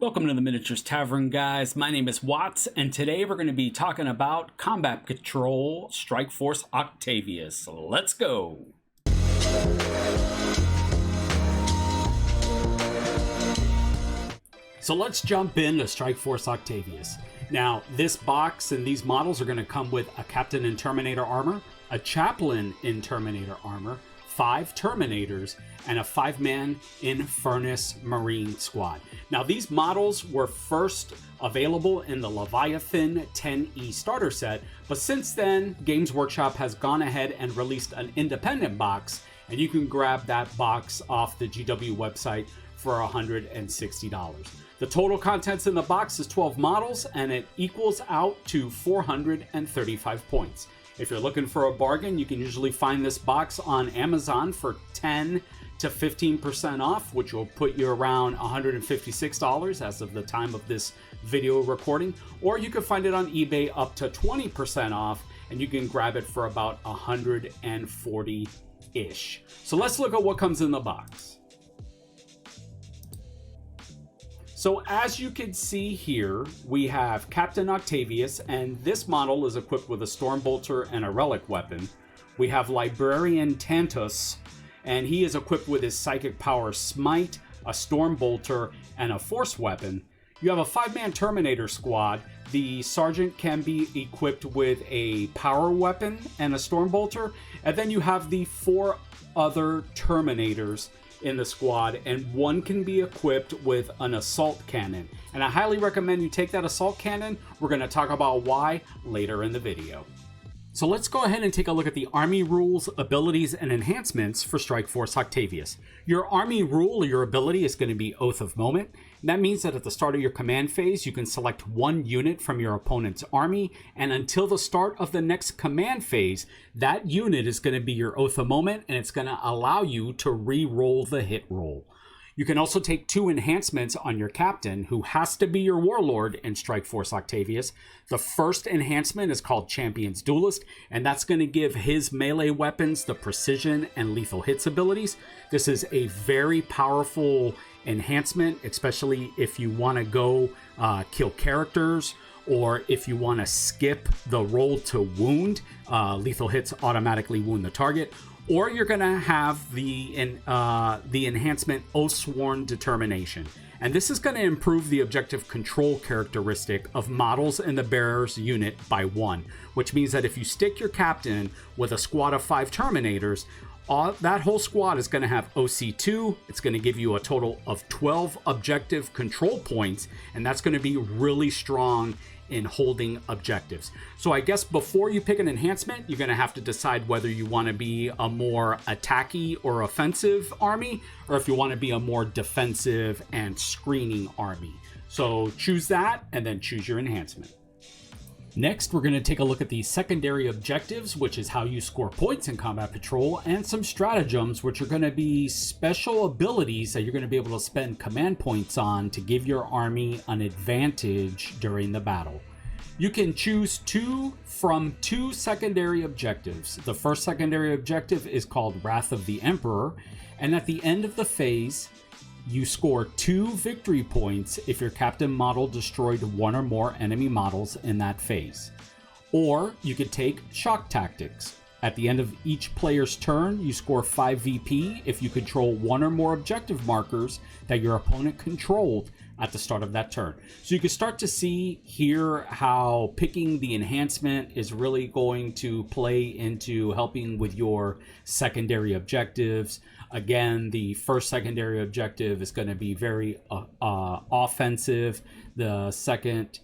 Welcome to the Miniatures Tavern, guys. My name is Watts, and today we're going to be talking about Combatpatrol Strike Force Octavius. Let's go! So let's jump into Strike Force Octavius. Now, this box and these models are going to come with a Captain in Terminator armor, a Chaplain in Terminator armor, 5 Terminators, and a 5-man Inferno Marine squad. Now, these models were first available in the Leviathan 10E starter set, but since then, Games Workshop has gone ahead and released an independent box, and you can grab that box off the GW website for $160. The total contents in the box is 12 models, and it equals out to 435 points. If you're looking for a bargain, you can usually find this box on Amazon for 10 to 15% off, which will put you around $156 as of the time of this video recording. Or you can find it on eBay up to 20% off, and you can grab it for about $140-ish. So let's look at what comes in the box. So as you can see here, we have Captain Octavius, and this model is equipped with a Stormbolter and a relic weapon. We have Librarian Tantis, and he is equipped with his Psychic Power Smite, a Stormbolter, and a Force weapon. You have a 5-man Terminator Squad. The Sergeant can be equipped with a Power weapon and a Stormbolter, and then you have the 4 other Terminators in the squad, and one can be equipped with an assault cannon. And I highly recommend you take that assault cannon. We're going to talk about why later in the video. So let's go ahead and take a look at the Army rules, abilities, and enhancements for Strike Force Octavius. Your Army rule or your ability is going to be Oath of Moment. And that means that at the start of your command phase, you can select one unit from your opponent's army, and until the start of the next command phase, that unit is going to be your Oath of Moment, and it's going to allow you to re-roll the hit roll. You can also take 2 enhancements on your captain, who has to be your warlord in Strike Force Octavius. The first enhancement is called Champion's Duelist, and that's going to give his melee weapons the precision and lethal hits abilities. This is a very powerful enhancement, especially if you want to go kill characters, or if you want to skip the roll to wound. Lethal hits automatically wound the target. Or you're going to have the enhancement Oathsworn Determination. And this is going to improve the objective control characteristic of models in the bearer's unit by 1, which means that if you stick your captain with a squad of 5 Terminators, that whole squad is going to have OC2. It's going to give you a total of 12 objective control points, and that's going to be really strong in holding objectives. So I guess before you pick an enhancement, you're going to have to decide whether you want to be a more attacky or offensive army, or if you want to be a more defensive and screening army. So choose that and then choose your enhancement. Next, we're going to take a look at the secondary objectives, which is how you score points in Combatpatrol, and some stratagems, which are going to be special abilities that you're going to be able to spend command points on to give your army an advantage during the battle. You can choose 2 from 2 secondary objectives. The first secondary objective is called Wrath of the Emperor, and at the end of the phase, you score 2 victory points if your captain model destroyed 1 or more enemy models in that phase. Or you could take Shock Tactics. At the end of each player's turn, you score 5 VP if you control 1 or more objective markers that your opponent controlled at the start of that turn. So you can start to see here how picking the enhancement is really going to play into helping with your secondary objectives. Again, the first secondary objective is going to be very offensive. The second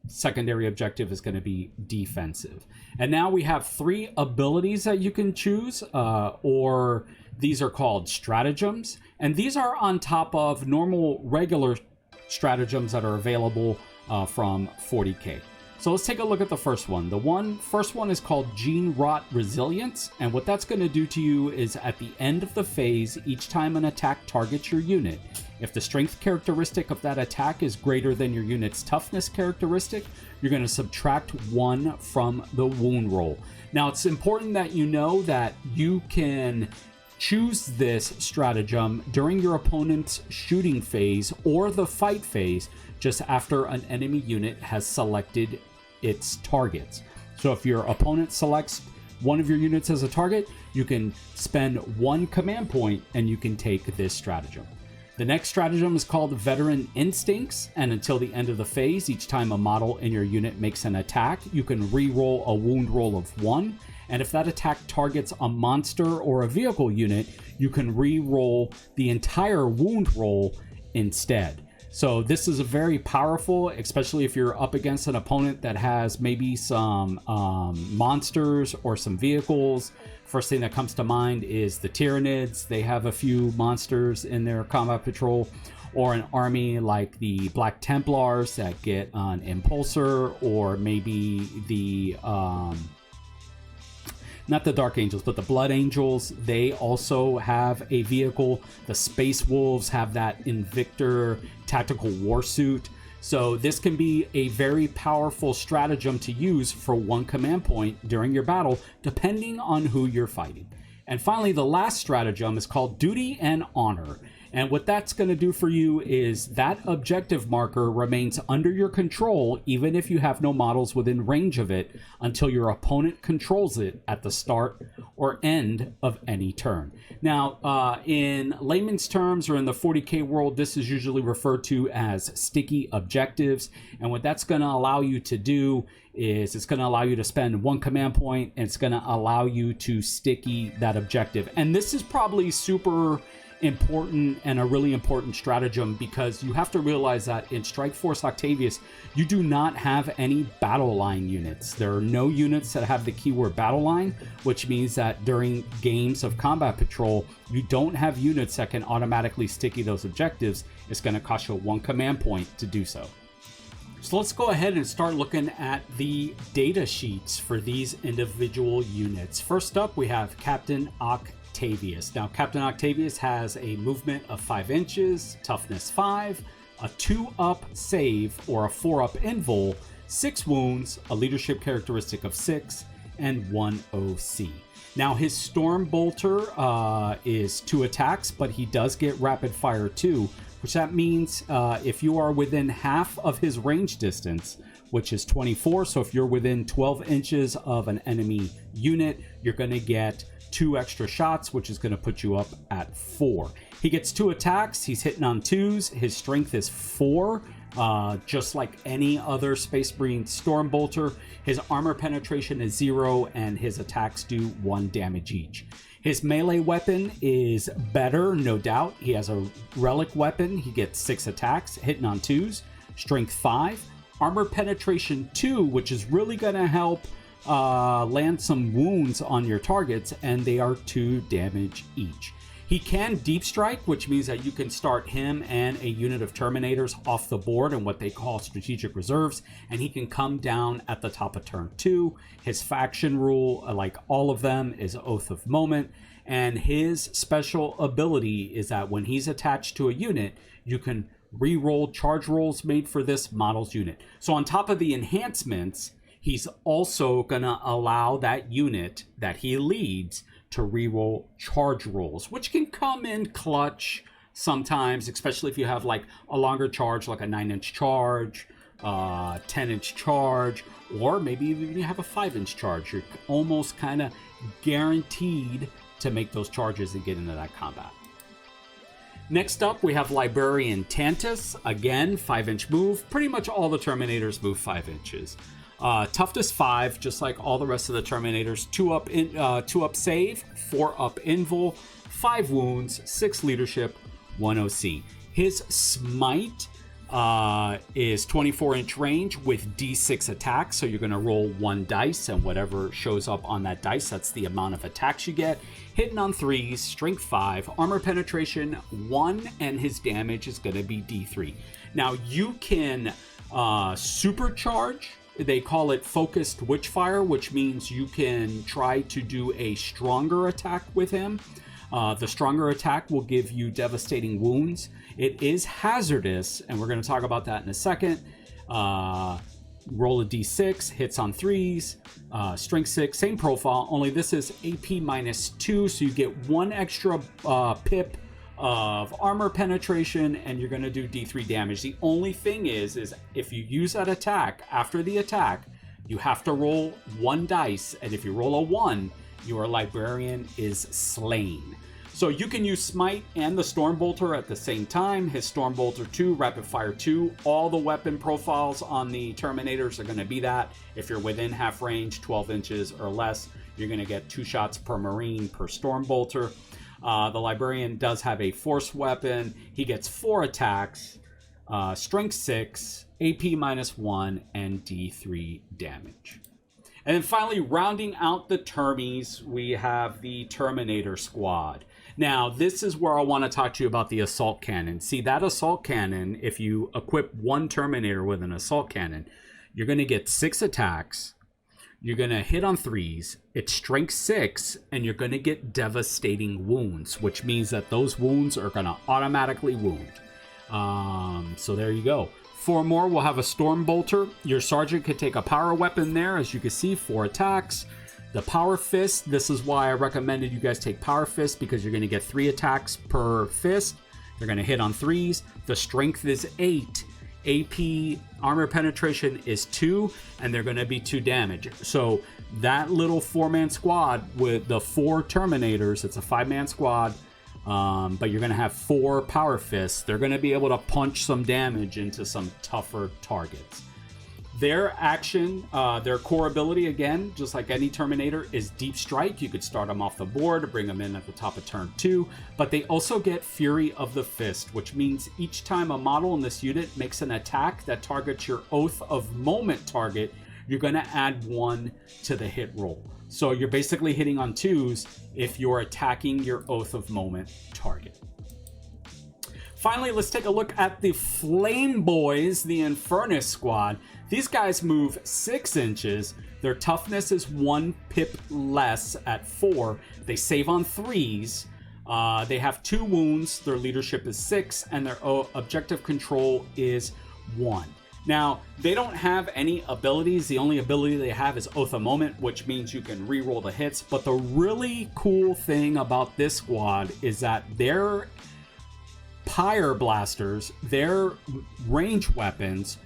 secondary objective is going to be defensive. And now we have 3 abilities that you can choose, or these are called stratagems. And these are on top of normal regular stratagems that are available from 40k. So let's take a look at the first one. The first one is called Gene Rot Resilience, and what that's going to do to you is at the end of the phase, each time an attack targets your unit, if the strength characteristic of that attack is greater than your unit's toughness characteristic, you're going to subtract 1 from the wound roll. Now, it's important that you know that you can choose this stratagem during your opponent's shooting phase or the fight phase just after an enemy unit has selected its targets. So if your opponent selects one of your units as a target, you can spend 1 command point and you can take this stratagem. The next stratagem is called Veteran Instincts, and until the end of the phase, each time a model in your unit makes an attack, you can re-roll a wound roll of 1, and if that attack targets a monster or a vehicle unit, you can re-roll the entire wound roll instead. So this is a very powerful, especially if you're up against an opponent that has maybe some monsters or some vehicles. First thing that comes to mind is the Tyranids. They have a few monsters in their combat patrol, or an army like the Black Templars that get an Impulsor, or maybe the not the Dark Angels, but the Blood Angels. They also have a vehicle. The Space Wolves have that Invictor tactical warsuit. So this can be a very powerful stratagem to use for 1 command point during your battle, depending on who you're fighting. And finally, the last stratagem is called Duty and Honor. And what that's going to do for you is that objective marker remains under your control even if you have no models within range of it until your opponent controls it at the start or end of any turn. Now, in layman's terms, or in the 40k world, this is usually referred to as sticky objectives. And what that's going to allow you to do is it's going to allow you to spend 1 command point, and it's going to allow you to sticky that objective. And this is probably super important and a really important stratagem, because you have to realize that in Strikeforce Octavius, you do not have any battle line units. There are no units that have the keyword battle line, which means that during games of Combat Patrol, you don't have units that can automatically sticky those objectives. It's going to cost you 1 command point to do so. So let's go ahead and start looking at the data sheets for these individual units. First up, we have Captain Octavius. Now, Captain Octavius has a movement of 5 inches, toughness 5, a 2-up save or a 4-up invul, 6 wounds, a leadership characteristic of 6, and 1 OC. Now, his Storm Bolter is 2 attacks, but he does get rapid fire 2, which that means if you are within half of his range distance, which is 24, so if you're within 12 inches of an enemy unit, you're going to get 2 extra shots, which is going to put you up at 4. He gets 2 attacks. He's hitting on 2s. His strength is 4, just like any other Space Marine Storm Bolter. His armor penetration is 0, and his attacks do 1 damage each. His melee weapon is better, no doubt. He has a relic weapon. He gets 6 attacks, hitting on 2s, strength 5, armor penetration 2, which is really going to help land some wounds on your targets, and they are 2 damage each. He can deep strike, which means that you can start him and a unit of Terminators off the board in what they call strategic reserves, and he can come down at the top of turn 2. His faction rule, like all of them, is Oath of Moment, and his special ability is that when he's attached to a unit, you can re-roll charge rolls made for this model's unit. So on top of the enhancements, he's also going to allow that unit that he leads to reroll charge rolls, which can come in clutch sometimes, especially if you have like a longer charge, like a 9-inch charge, 10-inch charge, or maybe even you have a 5-inch charge. You're almost kind of guaranteed to make those charges and get into that combat. Next up, we have Librarian Tantis. Again, 5-inch move. Pretty much all the Terminators move 5 inches. Toughness 5, just like all the rest of the Terminators. 2-up save, 4-up invul, 5 wounds, 6 leadership, 1 OC. His smite is 24-inch range with D6 attacks, so you're going to roll 1 dice, and whatever shows up on that dice, that's the amount of attacks you get. Hitting on 3s, strength 5, armor penetration 1, and his damage is going to be D3. Now, you can supercharge. They call it focused witchfire, which means you can try to do a stronger attack with him. The stronger attack will give you devastating wounds. It is hazardous, and we're going to talk about that in a second. roll a d6, hits on 3s, strength 6, same profile, only this is AP -2, so you get 1 extra pip of armor penetration, and you're going to do d3 damage. The only thing is if you use that attack, after the attack, you have to roll 1 dice, and if you roll a 1, your librarian is slain. So you can use Smite and the Stormbolter at the same time. His Stormbolter 2, Rapid Fire 2, all the weapon profiles on the Terminators are going to be that. If you're within half range, 12 inches or less, you're going to get 2 shots per Marine per Stormbolter. The Librarian does have a Force weapon. He gets 4 attacks, Strength 6, AP -1, and D3 damage. And then finally, rounding out the Termies, we have the Terminator Squad. Now, this is where I want to talk to you about the Assault Cannon. See, that Assault Cannon, if you equip 1 Terminator with an Assault Cannon, you're going to get 6 attacks. You're going to hit on 3s. It's Strength 6, and you're going to get Devastating Wounds, which means that those wounds are going to automatically wound. So there you go. 4 more, we'll have a Stormbolter. Your Sergeant could take a power weapon there. As you can see, 4 attacks. The Power Fist, this is why I recommended you guys take Power Fist, because you're going to get 3 attacks per fist. They're going to hit on 3s. The Strength is 8. AP armor penetration is 2, and they're going to be 2 damage. So that little 4-man squad with the 4 Terminators, it's a 5-man squad, but you're going to have 4 Power Fists. They're going to be able to punch some damage into some tougher targets. Their action, their core ability, again, just like any Terminator, is Deep Strike. You could start them off the board, bring them in at the top of turn 2, but they also get Fury of the Fist, which means each time a model in this unit makes an attack that targets your Oath of Moment target, you're going to add 1 to the hit roll. So you're basically hitting on 2s if you're attacking your Oath of Moment target. Finally, let's take a look at the Flame Boys, the Inferno Squad. These guys move 6 inches. Their toughness is 1 pip less at 4. They save on 3s. They have 2 wounds. Their leadership is 6, and their objective control is 1. Now, they don't have any abilities. The only ability they have is Oath of Moment, which means you can reroll the hits. But the really cool thing about this squad is that their Pyre Blasters, their range weapons,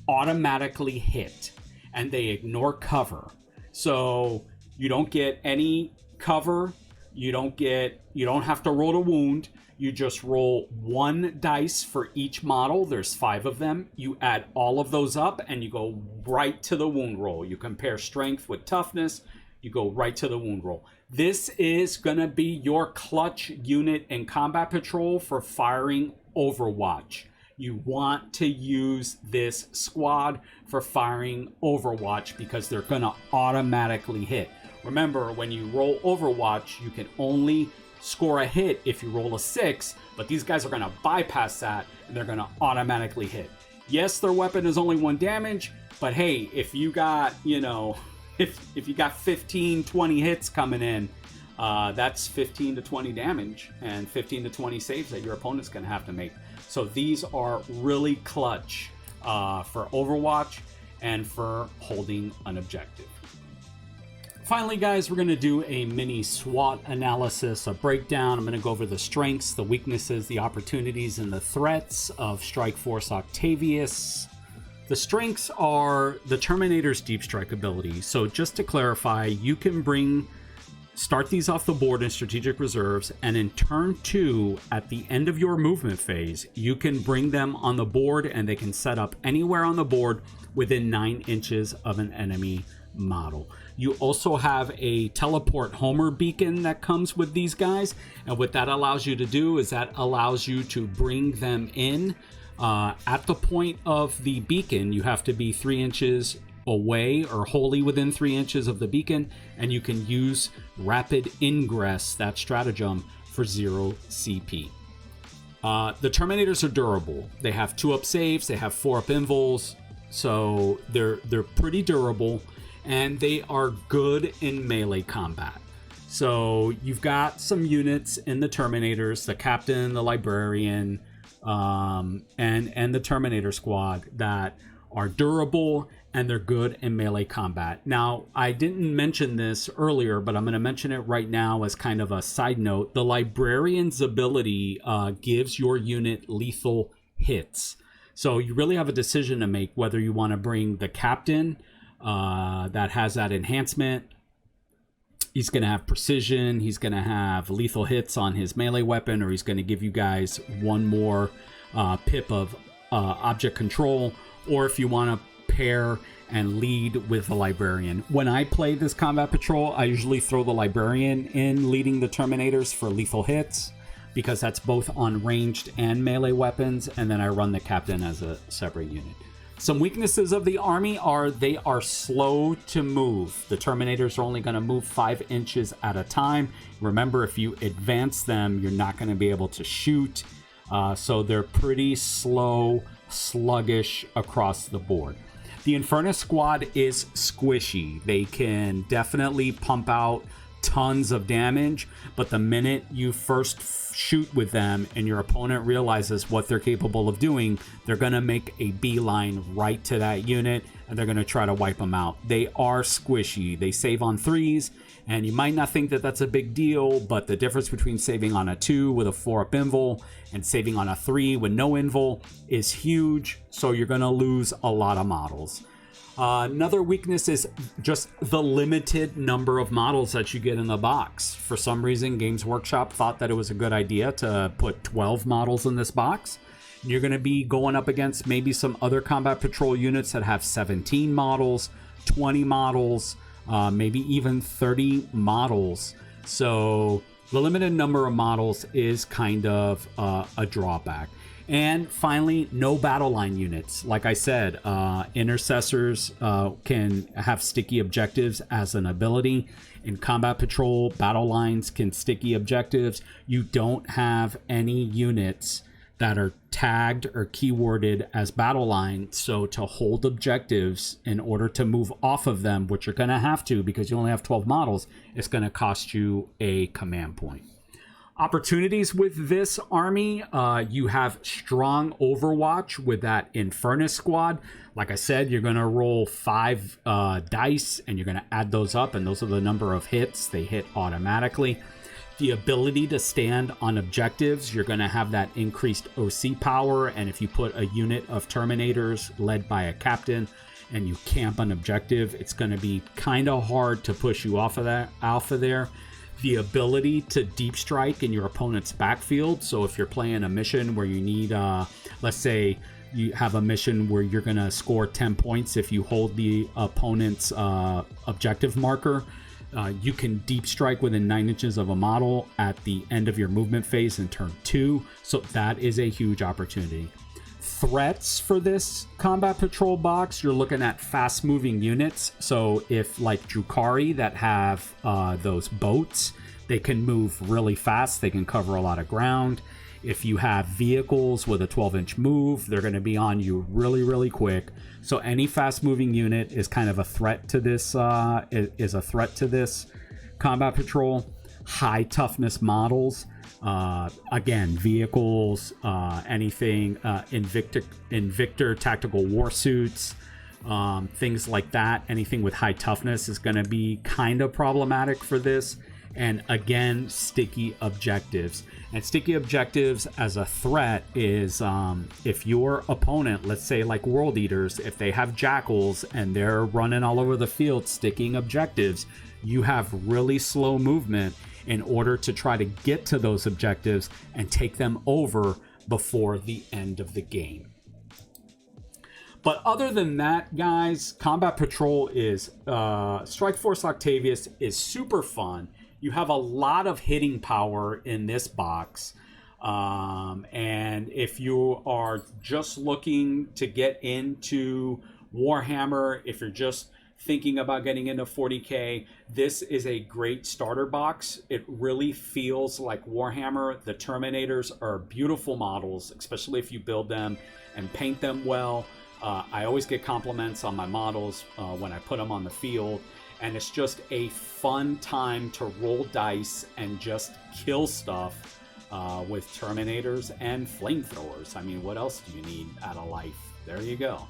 automatically hit, and they ignore cover. So you don't get any cover. You don't have to roll a wound. You just roll 1 dice for each model. There's 5 of them. You add all of those up and you go right to the wound roll. You compare strength with toughness. You go right to the wound roll. This is going to be your clutch unit in Combatpatrol for firing Overwatch. You want to use this squad for firing Overwatch because they're going to automatically hit. Remember, when you roll Overwatch, you can only score a hit if you roll a 6, but these guys are going to bypass that and they're going to automatically hit. Yes, their weapon is only 1 damage, but hey, if you got, if you got 15, 20 hits coming in, that's 15 to 20 damage and 15 to 20 saves that your opponent's going to have to make. So these are really clutch for Overwatch and for holding an objective. Finally, guys, we're going to do a mini SWAT analysis, a breakdown. I'm going to go over the strengths, the weaknesses, the opportunities, and the threats of Strike Force Octavius. The strengths are the Terminator's Deep Strike ability. So just to clarify, you can start these off the board in strategic reserves, and in turn 2, at the end of your movement phase, you can bring them on the board and they can set up anywhere on the board within 9 inches of an enemy model. You also have a teleport Homer beacon that comes with these guys, and what that allows you to do is that allows you to bring them in at the point of the beacon. You have to be 3 inches away or wholly within 3 inches of the beacon, and you can use rapid ingress, that stratagem, for 0 CP. The Terminators are durable. They have 2-up saves, they have 4-up invuls, so they're pretty durable, and they are good in melee combat. So you've got some units in the Terminators, the Captain, the Librarian, and the Terminator Squad that are durable, and they're good in melee combat. Now, I didn't mention this earlier, but I'm going to mention it right now as kind of a side note. The Librarian's ability gives your unit lethal hits. So you really have a decision to make whether you want to bring the captain that has that enhancement. He's going to have precision, he's going to have lethal hits on his melee weapon, or he's going to give you guys one more pip of object control, or if you want to pair and lead with the Librarian. When I play this Combat Patrol, I usually throw the Librarian in leading the Terminators for lethal hits, because that's both on ranged and melee weapons, and then I run the captain as a separate unit. Some weaknesses of the army are they are slow to move. The Terminators are only going to move 5 inches at a time. Remember, if you advance them, you're not going to be able to shoot. So they're pretty slow, sluggish across the board. The Inferno Squad is squishy. They can definitely pump out tons of damage, but the minute you first shoot with them and your opponent realizes what they're capable of doing, they're going to make a beeline right to that unit, and they're going to try to wipe them out. They are squishy. They save on 3s, and you might not think that that's a big deal, but the difference between saving on a 2 with a 4-up invul and saving on a 3 with no invul is huge, so you're going to lose a lot of models. Another weakness is just the limited number of models that you get in the box. For some reason, Games Workshop thought that it was a good idea to put 12 models in this box. You're going to be going up against maybe some other Combat Patrol units that have 17 models, 20 models, maybe even 30 models. So the limited number of models is kind of a drawback. And finally, no battle line units. Like I said, intercessors can have sticky objectives as an ability. In Combat Patrol, battle lines can sticky objectives. You don't have any units that are tagged or keyworded as battle line. So to hold objectives in order to move off of them, which you're going to have to because you only have 12 models, it's going to cost you a command point. Opportunities with this army, you have strong Overwatch with that Inferno Squad. Like I said, you're going to roll 5 dice and you're going to add those up, and those are the number of hits. They hit automatically. The ability to stand on objectives, you're going to have that increased OC power, and if you put a unit of Terminators led by a captain and you camp an objective, it's going to be kind of hard to push you off of that alpha there. The ability to deep strike in your opponent's backfield. So if you're playing a mission where you need, let's say you have a mission where you're going to score 10 points if you hold the opponent's objective marker, you can deep strike within 9 inches of a model at the end of your movement phase in turn 2. So that is a huge opportunity. Threats for this Combat Patrol box, you're looking at fast moving units. So if like Drukhari that have those boats, they can move really fast. They can cover a lot of ground. If you have vehicles with a 12-inch move, they're going to be on you really, really quick. So any fast moving unit is kind of a threat to this, Combat Patrol. High toughness models. Again, vehicles, anything, Invictor tactical war suits, things like that. Anything with high toughness is going to be kind of problematic for this. And again, sticky objectives. And sticky objectives as a threat is if your opponent, let's say like World Eaters, if they have jackals and they're running all over the field sticking objectives, you have really slow movement in order to try to get to those objectives and take them over before the end of the game. But other than that, guys, Combat Patrol is, Strike Force Octavius is super fun. You have a lot of hitting power in this box. And if you are just looking to get into Warhammer, if you're just thinking about getting into 40k, this is a great starter box. It really feels like Warhammer. The Terminators are beautiful models, especially if you build them and paint them well. I always get compliments on my models when I put them on the field, and it's just a fun time to roll dice and just kill stuff with Terminators and flamethrowers. I mean, what else do you need out of life? There you go.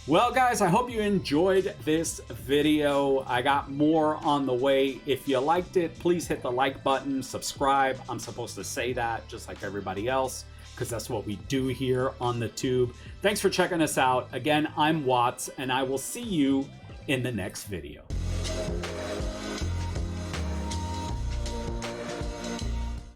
Well, guys, I hope you enjoyed this video. I got more on the way. If you liked it, please hit the like button, subscribe. I'm supposed to say that just like everybody else, because that's what we do here on the tube. Thanks for checking us out. Again, I'm Watts, and I will see you in the next video.